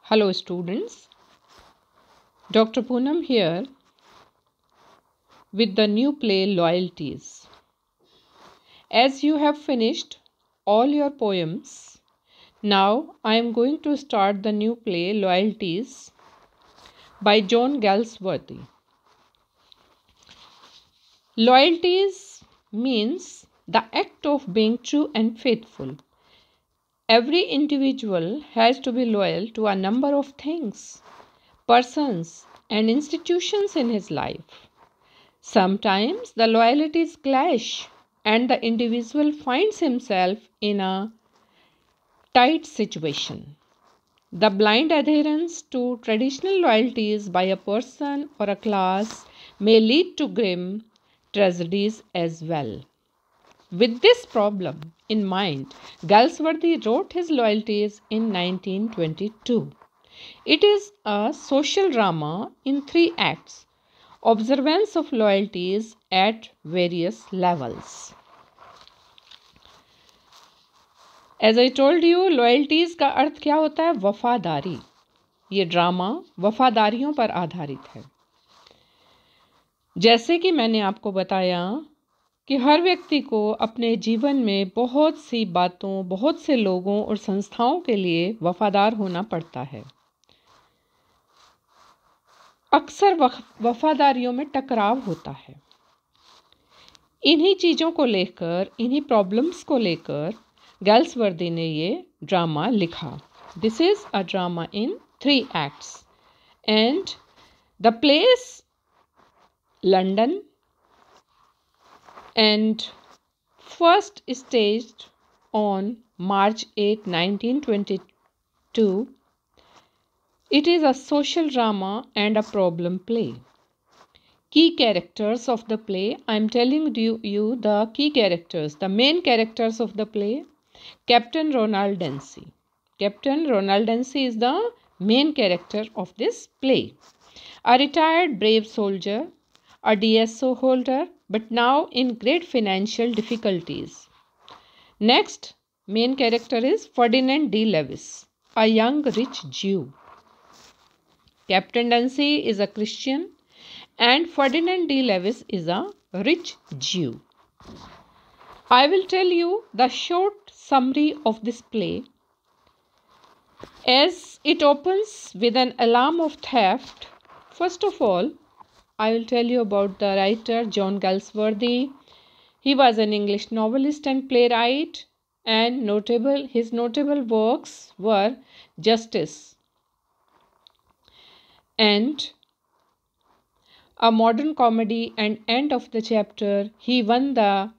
Hello students, Dr. Poonam here with the new play Loyalties. As you have finished all your poems, now I am going to start the new play Loyalties by John Galsworthy. Loyalties means the act of being true and faithful. Every individual has to be loyal to a number of things, persons, and institutions in his life. Sometimes the loyalties clash and the individual finds himself in a tight situation. The blind adherence to traditional loyalties by a person or a class may lead to grim tragedies as well. With this problem in mind, Galsworthy wrote his Loyalties in 1922. It is a social drama in 3 acts. Observance of loyalties at various levels. As I told you, loyalties का अर्थ क्या होता है? वफादारी. ये drama वफादारियों पर आधारित है. जैसे कि मैंने आपको बताया कि हर व्यक्ति को अपने जीवन में बहुत सी बातों, बहुत से लोगों और संस्थाओं के लिए वफादार होना पड़ता है. अक्सर वफादारियों में टकराव होता है. इन्हीं चीज़ों को लेकर, इन्हीं प्रॉब्लम्स को लेकर गैल्सवर्दी ने ये ड्रामा लिखा. This is a drama in 3 acts and the play is London and first staged on March 8, 1922. It is a social drama and a problem play. Key characters of the play. I am telling you the key characters, the main characters of the play. Captain Ronald Dempsey. Captain Ronald Dempsey is the main character of this play. A retired brave soldier, a DSO holder, but now in great financial difficulties. Next, main character is Ferdinand D. Lewis, a young rich Jew. Captain Dempsey is a Christian and Ferdinand D. Lewis is a rich Jew. I will tell you the short summary of this play. As it opens with an alarm of theft, first of all, I will tell you about the writer John Galsworthy. He was an English novelist and playwright, and his notable works were Justice and A Modern Comedy and End of the Chapter. He won the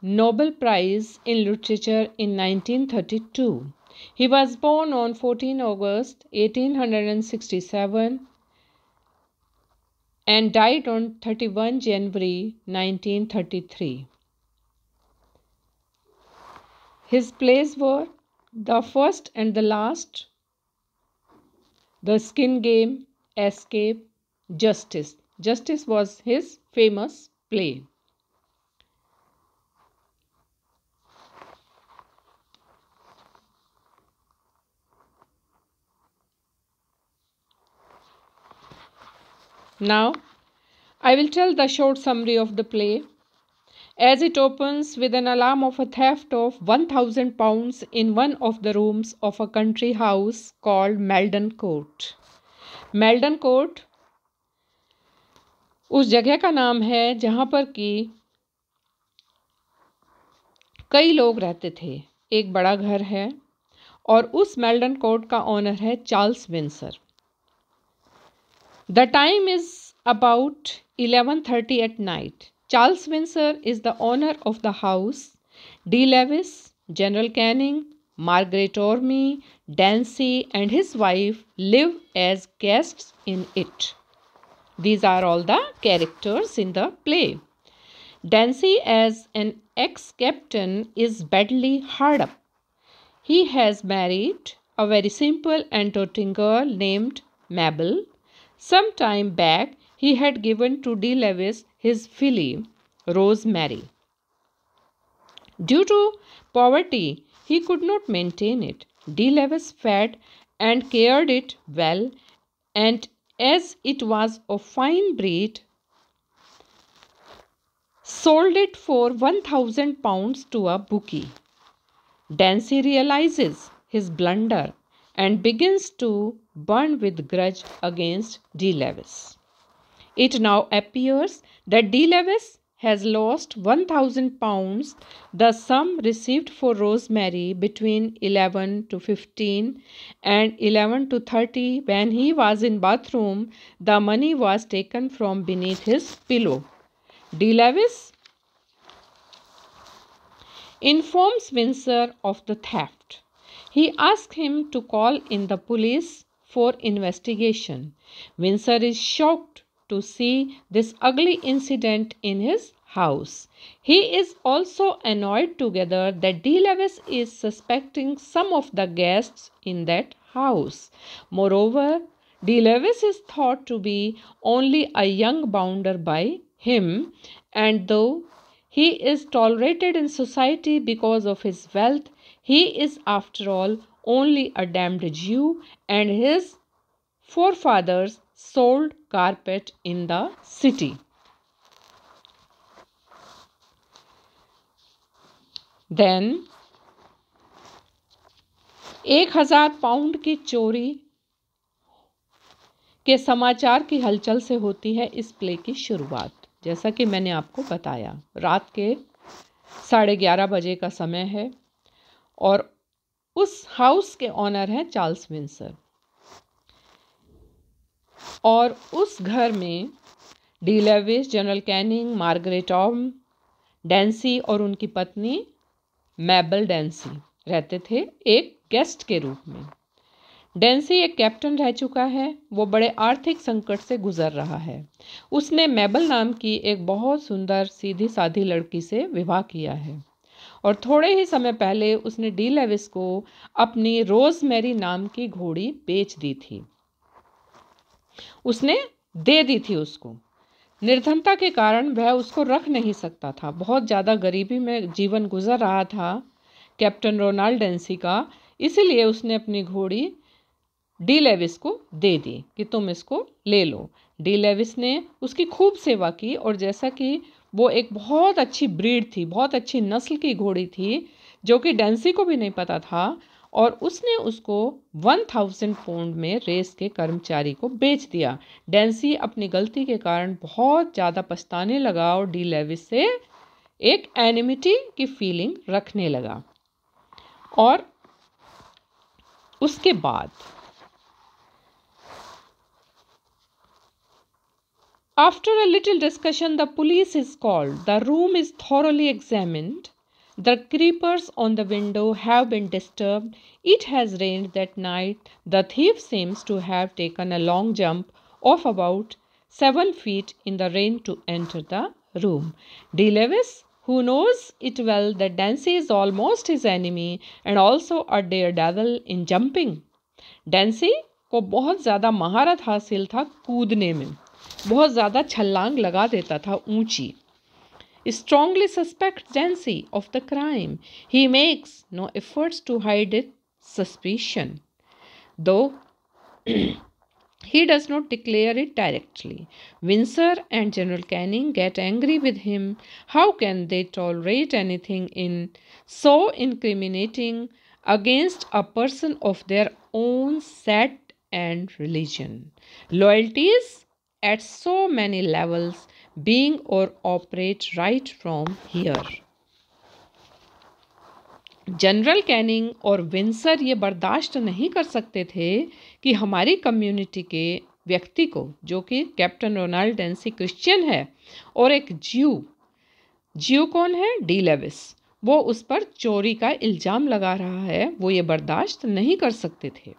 Nobel Prize in Literature in 1932. He was born on 14 August 1867 and died on 31 January 1933. His plays were The First and the Last, The Skin Game, Escape, Justice. Justice was his famous play. Now, I will tell the short summary of the play. As it opens with an alarm of a theft of £1,000 in one of the rooms of a country house called Meldon Court. Meldon Court उस जगह का नाम है जहाँ पर कि कई लोग रहते थे. एक बड़ा घर है और उस मेल्डन कोर्ट का ओनर है Charles Windsor. The time is about 11:30 at night. Charles Windsor is the owner of the house. D. Lewis, General Canning, Margaret Orme, Dempsey and his wife live as guests in it. These are all the characters in the play. Dempsey as an ex-captain is badly hard up. He has married a very simple and doting girl named Mabel. Some time back, he had given to D. Lewis his filly, Rosemary. Due to poverty, he could not maintain it. D. Lewis fed and cared it well, and as it was of fine breed, sold it for £1,000 to a bookie. Dancy realizes his blunder and begins to burn with grudge against D. Lewis. It now appears that D. Lewis has lost £1,000, the sum received for Rosemary between 11 to 15 and 11 to 30. When he was in bathroom, the money was taken from beneath his pillow. D. Lewis informs Windsor of the theft. He asks him to call in the police for investigation. Windsor is shocked to see this ugly incident in his house. He is also annoyed together that D. Lewis is suspecting some of the guests in that house. Moreover, D. Lewis is thought to be only a young bounder by him, and though he is tolerated in society because of his wealth, he is after all only a damned Jew, and his forefathers sold carpet in the city. Then 1,000 pound की चोरी के समाचार की हलचल से होती है इस प्ले की शुरुआत। जैसा कि मैंने आपको बताया, रात के 11:30 बजे का समय है और उस हाउस के ऑनर हैं चार्ल्स विंसर, और उस घर में D Lewis, General Canning, Margaret ऑम, डैंसी और उनकी पत्नी मैबल डैंसी रहते थे एक गेस्ट के रूप में। डैंसी एक कैप्टन रह चुका है, वो बड़े आर्थिक संकट से गुजर रहा है। उसने मैबल नाम की एक बहुत सुंदर सीधी साधी लड़की से विवाह किया है और थोड़े ही समय पहले उसने डी लेविस को अपनी रोजमेरी नाम की घोड़ी बेच दी थी। उसने दे दी थी उसको। निर्धनता के कारण वह उसको रख नहीं सकता था, बहुत ज़्यादा गरीबी में जीवन गुजर रहा था कैप्टन रोनाल्ड डैंसी का, इसीलिए उसने अपनी घोड़ी डी लेविस को दे दी कि तुम इसको ले लो। डी लेविस ने उसकी खूब सेवा की और जैसा कि वो एक बहुत अच्छी ब्रीड थी, बहुत अच्छी नस्ल की घोड़ी थी, जो कि डैंसी को भी नहीं पता था, और उसने उसको 1,000 पाउंड में रेस के कर्मचारी को बेच दिया। डैंसी अपनी गलती के कारण बहुत ज़्यादा पछताने लगा और डी लेविस से एक एनिमिटी की फीलिंग रखने लगा। और उसके बाद after a little discussion, the police is called. The room is thoroughly examined. The creepers on the window have been disturbed. It has rained that night. The thief seems to have taken a long jump of about 7 feet in the rain to enter the room. D. Lewis, who knows it well that Dancy is almost his enemy and also a daredevil in jumping. Dancy को बहुत ज़्यादा महारत हासिल था कूदने में, बहुत ज़्यादा छलांग लगा देता था ऊंची। Strongly suspects Dancy of the crime. He makes no efforts to hide its suspicion, though he does not declare it directly. Windsor and General Canning get angry with him. How can they tolerate anything so incriminating against a person of their own set and religion? Loyalties at so many levels being or operate right from here. General Canning और Windsor ये बर्दाश्त नहीं कर सकते थे कि हमारी community के व्यक्ति को, जो कि कैप्टन रोनाल्ड डैंसी क्रिश्चियन है और एक ज्यू कौन है? डी लेविस, वो उस पर चोरी का इल्ज़ाम लगा रहा है, वो ये बर्दाश्त नहीं कर सकते थे।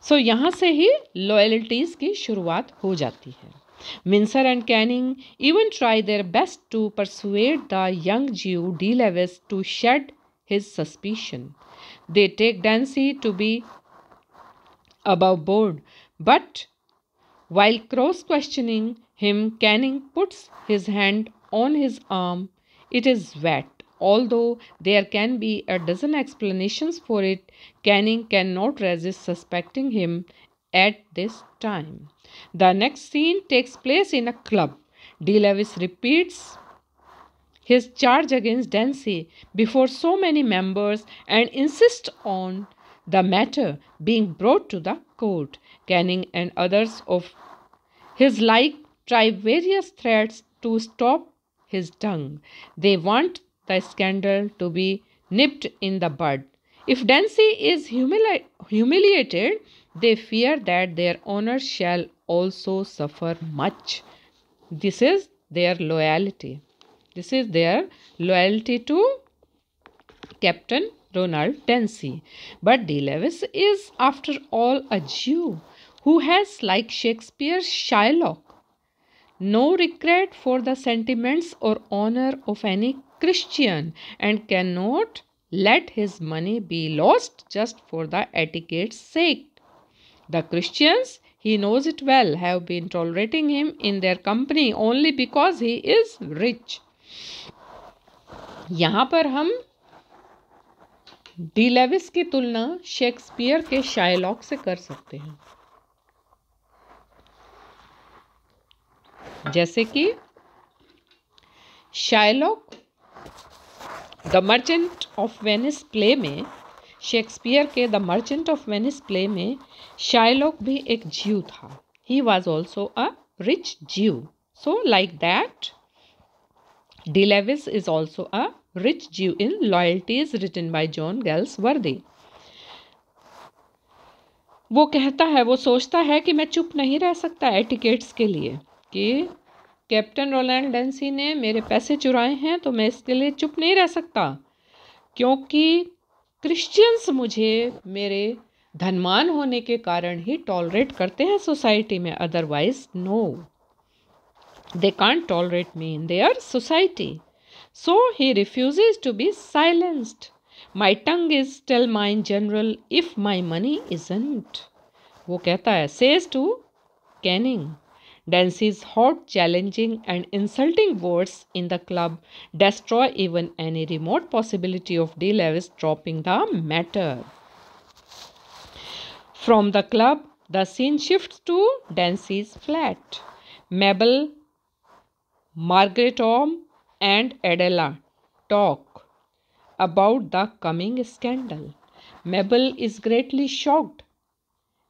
सो यहाँ से ही लॉयल्टीज़ की शुरुआत हो जाती है। Windsor and Canning even try their best to persuade the young Jew D. Lewis to shed his suspicion. They take Dancy to be above board, but while cross-questioning him, Canning puts his hand on his arm. It is wet, Although there can be a dozen explanations for it, Canning cannot resist suspecting him at this time. The next scene takes place in a club. D. Lewis repeats his charge against Dancy before so many members and insists on the matter being brought to the court. Canning and others of his like try various threats to stop his tongue. They want the scandal to be nipped in the bud. If Dancy is humiliated, they fear that their honor shall also suffer much. This is their loyalty. This is their loyalty to Captain Ronald Dancy. But D. Lewis is, after all, a Jew who has, like Shakespeare's Shylock, no regret for the sentiments or honor of any Christian and cannot let his money be lost just for the etiquette's sake. The Christians, he knows it well, have been tolerating him in their company only because he is rich. यहाँ पर हम D Levi's की तुलना Shakespeare के Shylock से कर सकते हैं। जैसे कि Shylock the Merchant of Venice play में, शेक्सपियर के the Merchant of Venice play में शायलॉक भी एक ज्यू था। He was also a rich Jew. So like that D. Lewis is also a rich Jew in Loyalties written by John Galsworthy. वो कहता है, वो सोचता है कि मैं चुप नहीं रह सकता एटिकेट्स के लिए, कि कैप्टन रोलैंड डेंसी ने मेरे पैसे चुराए हैं तो मैं इसके लिए चुप नहीं रह सकता, क्योंकि क्रिश्चियंस मुझे मेरे धनवान होने के कारण ही टॉलरेट करते हैं सोसाइटी में, otherwise no, they can't tolerate me in their society. So he refuses to be silenced. My tongue is still mine, general, if my money isn't. वो कहता है, says to Canning. Dancy's hot, challenging and insulting words in the club destroy even any remote possibility of D. Lewis dropping the matter. From the club, the scene shifts to Dancy's flat. Mabel, Margaret Orme and Adela talk about the coming scandal. Mabel is greatly shocked,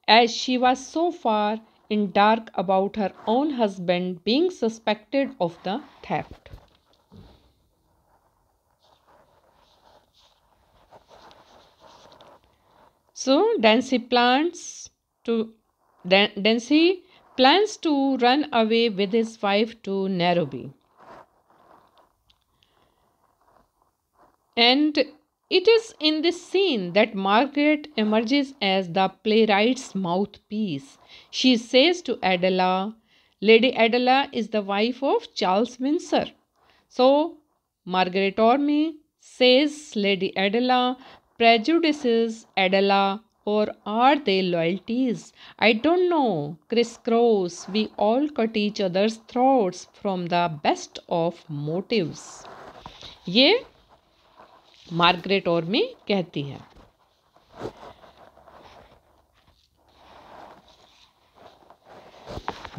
as she was so far in dark about her own husband being suspected of the theft. So Dancy plans to run away with his wife to Nairobi. And it is in this scene that Margaret emerges as the playwright's mouthpiece. She says to Adela, Lady Adela is the wife of Charles Windsor. So Margaret Orme says Lady Adela prejudices Adela, or are they loyalties? I don't know. Crisscross, we all cut each other's throats from the best of motives. ये Margaret ऑर्मी कहती है।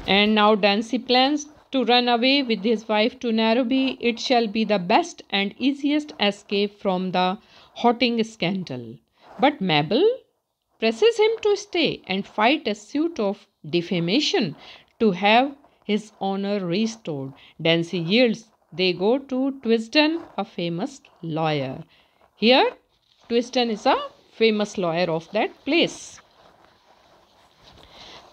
And now Dancy plans to run away with his wife to Nairobi. It shall be the best and easiest escape from the Hotting scandal. But Mabel presses him to stay and fight a suit of defamation to have his honor restored. Dancy yields. They go to Twisden, a famous lawyer. Here, Twisden is a famous lawyer of that place.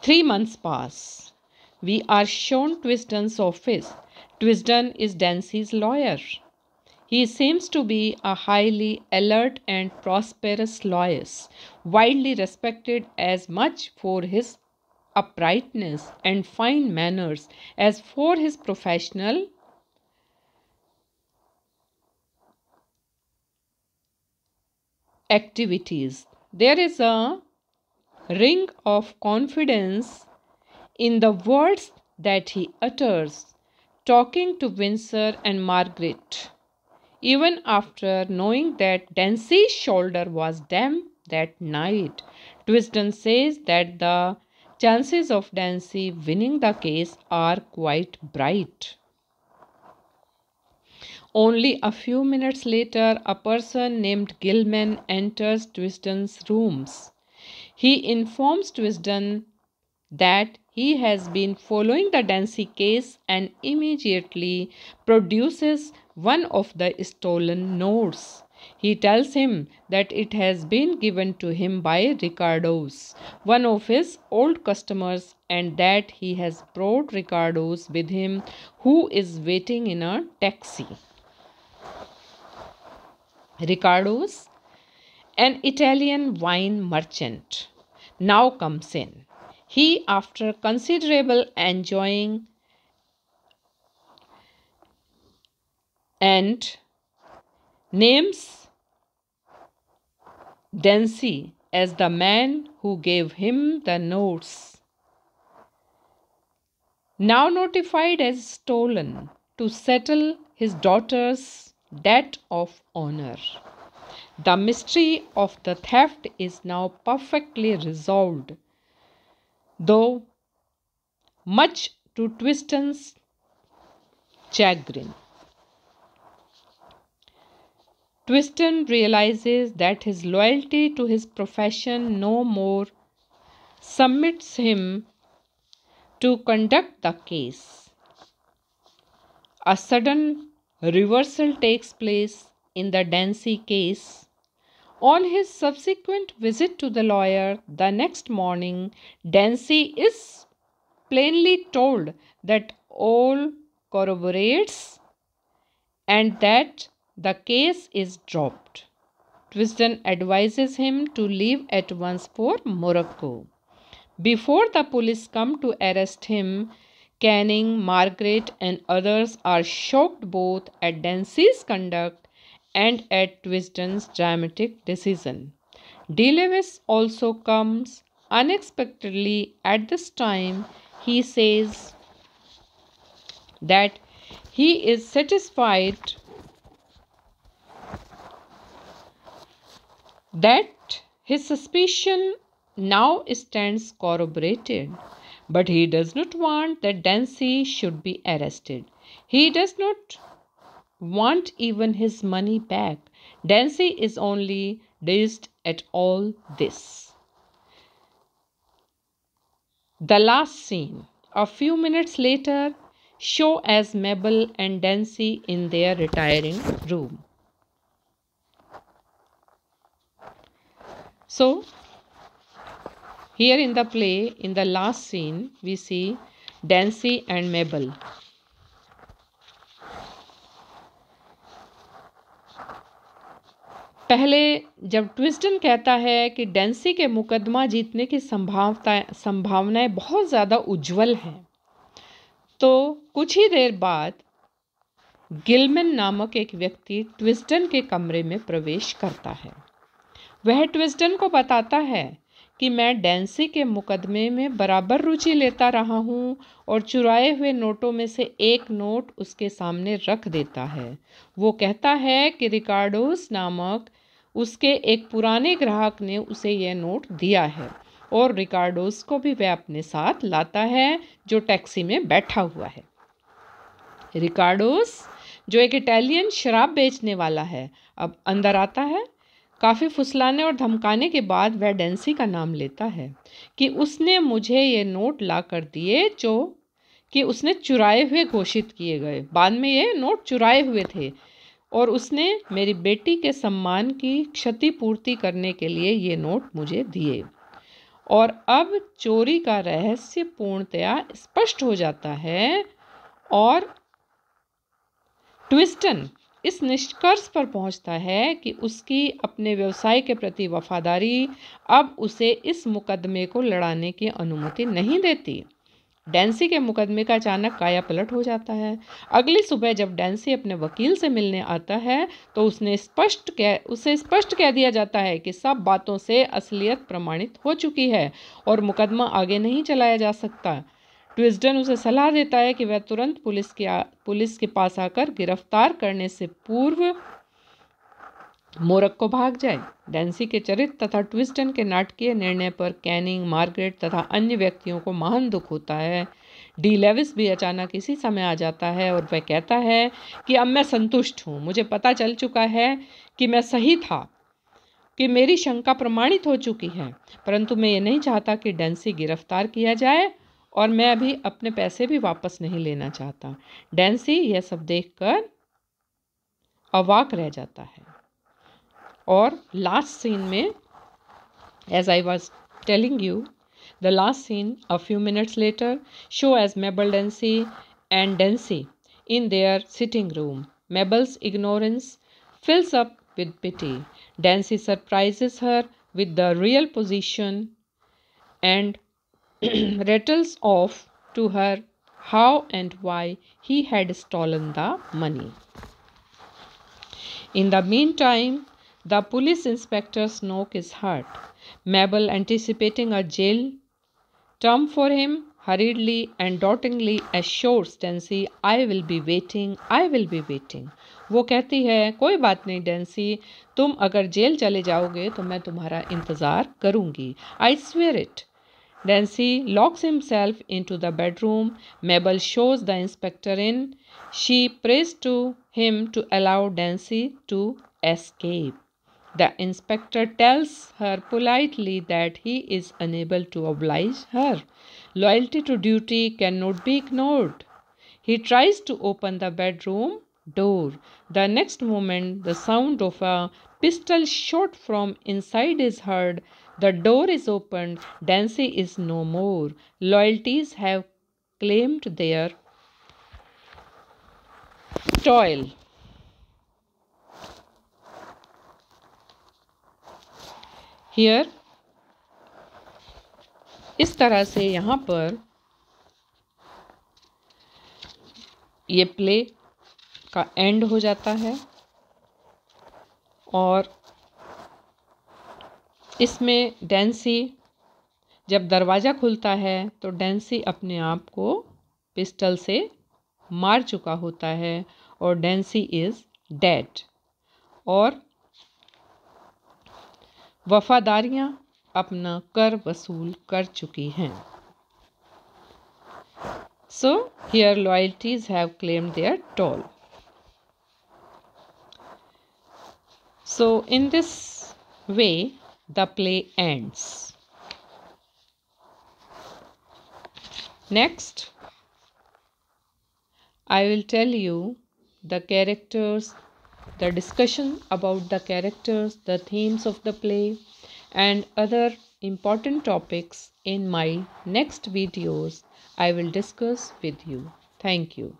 3 months pass. We are shown Twisden's office. Twisden is Dancy's lawyer. He seems to be a highly alert and prosperous lawyer, widely respected as much for his uprightness and fine manners as for his professional activities. There is a ring of confidence in the words that he utters, talking to Windsor and Margaret. even after knowing that Dancy's shoulder was damp that night. Twiston says that the chances of Dancy winning the case are quite bright. Only a few minutes later, a person named Gilman enters Twiston's rooms. He informs Twiston that he has been following the Dancy case and immediately produces one of the stolen notes. He tells him that it has been given to him by Ricardo's, one of his old customers, and that he has brought Ricardo's with him, who is waiting in a taxi. Ricardo's, an Italian wine merchant, now comes in. He, after considerable enjoying and names Dancy as the man who gave him the notes, now notified as stolen, to settle his daughter's debt of honor. The mystery of the theft is now perfectly resolved, though much to Twiston's chagrin. Twiston realizes that his loyalty to his profession no more submits him to conduct the case. A sudden reversal takes place in the Dancy case. On his subsequent visit to the lawyer the next morning, Dancy is plainly told that all corroborates and that the case is dropped. Twiston advises him to leave at once for Morocco. Before the police come to arrest him, Canning, Margaret, and others are shocked both at Dancy's conduct and at Twiston's dramatic decision. DeLewis also comes unexpectedly at this time. He says that he is satisfied that his suspicion now stands corroborated, but he does not want that Dancy should be arrested. He does not want even his money back. Dancy is only dazed at all this. The last scene, a few minutes later, show as Mabel and Dancy in their retiring room. So, here in the play, in the last scene, we see Dancy and Mabel. पहले जब ट्विस्टन कहता है कि डेंसी के मुकदमा जीतने की संभावनाएं बहुत ज़्यादा उज्जवल हैं, तो कुछ ही देर बाद गिलमैन नामक एक व्यक्ति ट्विस्टन के कमरे में प्रवेश करता है। वह ट्विस्टन को बताता है कि मैं डेंसी के मुकदमे में बराबर रुचि लेता रहा हूँ, और चुराए हुए नोटों में से एक नोट उसके सामने रख देता है। वो कहता है कि रिकार्डोस नामक उसके एक पुराने ग्राहक ने उसे यह नोट दिया है, और रिकार्डोस को भी वह अपने साथ लाता है, जो टैक्सी में बैठा हुआ है। रिकार्डोस, जो एक इटालियन शराब बेचने वाला है, अब अंदर आता है। काफ़ी फुसलाने और धमकाने के बाद वह डेंसी का नाम लेता है कि उसने मुझे ये नोट ला कर दिए, जो कि उसने चुराए हुए घोषित किए गए। बाद में ये नोट चुराए हुए थे, और उसने मेरी बेटी के सम्मान की क्षतिपूर्ति करने के लिए ये नोट मुझे दिए। और अब चोरी का रहस्य पूर्णतया स्पष्ट हो जाता है, और ट्विस्टन इस निष्कर्ष पर पहुंचता है कि उसकी अपने व्यवसाय के प्रति वफादारी अब उसे इस मुकदमे को लड़ाने की अनुमति नहीं देती। डेंसी के मुकदमे का अचानक कायापलट हो जाता है। अगली सुबह जब डेंसी अपने वकील से मिलने आता है, तो उसे स्पष्ट कह दिया जाता है कि सब बातों से असलियत प्रमाणित हो चुकी है और मुकदमा आगे नहीं चलाया जा सकता। ट्विस्टन उसे सलाह देता है कि वह तुरंत पुलिस के पास आकर गिरफ्तार करने से पूर्व मोरक को भाग जाए। डैन्सी के चरित्र तथा ट्विस्टन के नाटकीय निर्णय पर कैनिंग, मार्गरेट तथा अन्य व्यक्तियों को महान दुख होता है। डी लेविस भी अचानक इसी समय आ जाता है और वह कहता है कि अब मैं संतुष्ट हूँ, मुझे पता चल चुका है कि मैं सही था, कि मेरी शंका प्रमाणित हो चुकी है, परंतु मैं ये नहीं चाहता कि डैन्सी गिरफ्तार किया जाए और मैं अभी अपने पैसे भी वापस नहीं लेना चाहता। डैन्सी यह सब देखकर अवाक रह जाता है। और लास्ट सीन में, as I was telling you, the last scene a few minutes later show as Mabel and Dancy in their sitting room. Mabel's ignorance fills up with pity. Dancy surprises her with the real position and rattles off to her how and why he had stolen the money. In the meantime, the police inspector's knock is heard. Mabel, anticipating a jail term for him, hurriedly and doubtingly assures Dancy, I will be waiting, I will be waiting. वो कहती है, कोई बात नहीं डेंसी, तुम अगर jail चले जाओगे तो मैं तुम्हारा इंतज़ार करूँगी. I swear it. Dancy locks himself into the bedroom. Mabel shows the inspector in. She prays to him to allow Dancy to escape. The inspector tells her politely that he is unable to oblige her. Loyalty to duty cannot be ignored. He tries to open the bedroom door. The next moment, the sound of a pistol shot from inside is heard. The door is opened. Dancy is no more. Loyalties have claimed their toil. Here, इस तरह से यहाँ पर ये play का and हो जाता है और इसमें डैन्सी जब दरवाज़ा खुलता है तो डैन्सी अपने आप को पिस्टल से मार चुका होता है और डैन्सी इज़ डेड और वफादारियाँ अपना कर वसूल कर चुकी हैं. So here loyalties have claimed their toll. So in this way the play ends. Next I will tell you the characters, the discussion about the characters, the themes of the play and other important topics in my next videos I will discuss with you. Thank you.